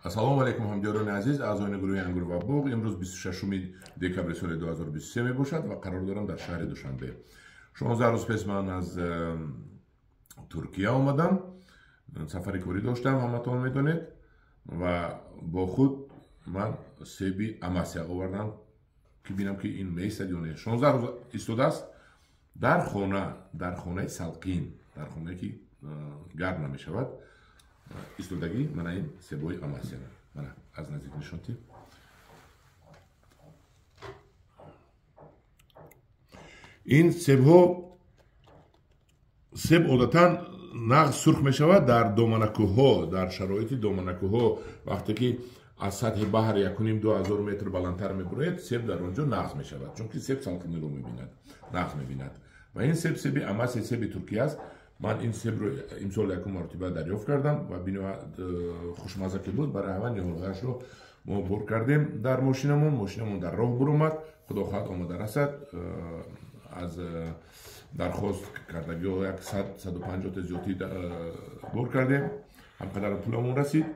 Ассалому алейкум ҳамҷиёрони азиз, аъзои гурӯҳи Ангур ва Буғ. Имрӯз 26 декабри соли 2023 мебошад ва қарор дорам дар шаҳри Душанбе. 16 рӯз пеш ман аз Туркия омадам, сафари корӣ доштам, ҳаматон медонед, ва бо худ ман себи Амасия овардам ки бинам ки ин меистад ё не. 16 рӯз истодааст дар хонаи салқин, дар хонае ки гарм намешавад. Истодагӣ мана ин себҳои Амасия. Мана аз наздик нишонтӣ. Ин себҳо себ одатан нағз сурх мешавад дар доманакӯҳҳо, дар шароити доманакӯҳҳо. Вақте ки аз сатҳи баҳр 1,5-2,000 метр баландтар мебурояд, себ дар онҷо нағз мешавад, чунки себ салқиниро мебинад, нағз мебинад. Ва ин себи Амасия, себи Туркия аст. Ман ин себро имсол якум маротиба дарёфт кардам ва бинояд хушмазза ки буд, барои ҳама ниҳолҳояшро мо бор кардем дар мошинамон дар роҳ буромад. Худо хоҳад омода расад, аз дархост кардагиҳо 100-150 та зиёдтӣ бор кардем, ҳамқадар пуламон расид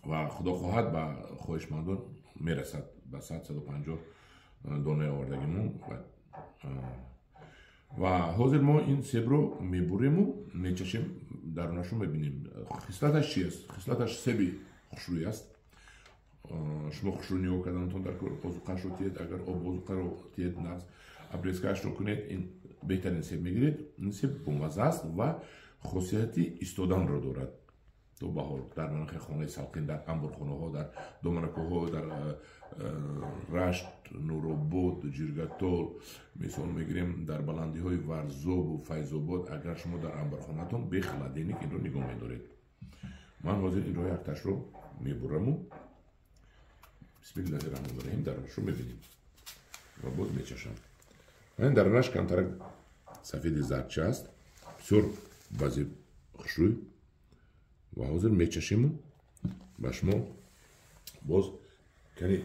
ва худо хоҳад ба хоҳишмандон мерасад, ба 100-150 донаи овардагимон. Ва ҳозир мо ин себро мебурему, мечашем, дарунашро мебинем. Хислаташ чи аст? Хислаташ себи хушрӯй аст. Шумо хушрӯй нигоҳ карданатон дар озуқаашро тиед, агар об озуқаро тиед, нағз обрезкаашро кунед, ин беҳтарин себ мегиред. Ин себ бомазза аст ва хосияти истоданро дорад то баҳор дар манохи хонаи салқин, дар амборхонаҳо, дар доманакӯҳҳо, дар Рашт, Нуробод, Ҷиргатол, мисол мегирем дар баландиҳои Варзобу Файзобод. Агар шумо дар амборхонаатон бехоладеник инро нигоҳ медоред. Ман ҳозир инро якташро мебураму бисмиллаҳи раҳмони раҳим даронашро мебинем ва боз мечашам. Ин даронаш камтарак сафеди зардча аст, бисёр баъзе хушрӯй. Ва ҳозир мечашему ба шумо боз кани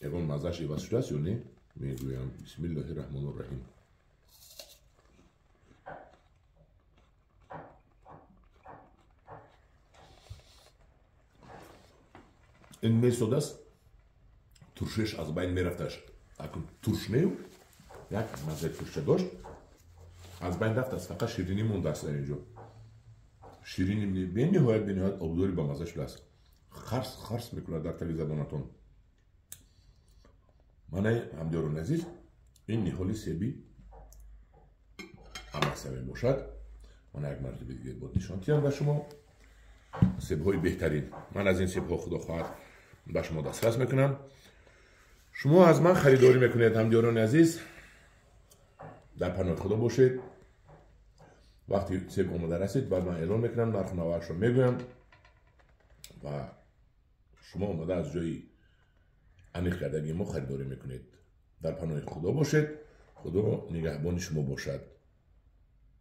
ягон маззааш иваз шудааст ё не мегӯям. Бисмиллаҳи раҳмони раҳим. ин месодааст, туршиаш аз байн мерафташ. Акун туршнею як маззаи туршча дошт, аз байн рафтааст, фақат ширинӣ мондааст дар инҷо. Ширини бениҳоят обдори ба мазза шудааст. Харс мекунад дар таги забонатон. Манаи ҳамҷиёрони азиз, ин ниҳоли себи Амасия мебошад. Мана як мартаба дига бод нишон диҳам ба шумо себҳои беҳтарин. Ман аз ин себҳо худо хоҳад ба шумо дастрас мекунам. шумо аз ман харидорӣ мекунед ҳамҷиёрони азиз. дар паноҳи худо бошед. вақти себ омода расид, баъд ман эълон мекунам, нарху наварашро мегӯям ва шумо омода аз ҷои аниқ кардагии мо харидорӣ мекунед. дар паноҳи худо бошед. худо нигаҳбони шумо бошад.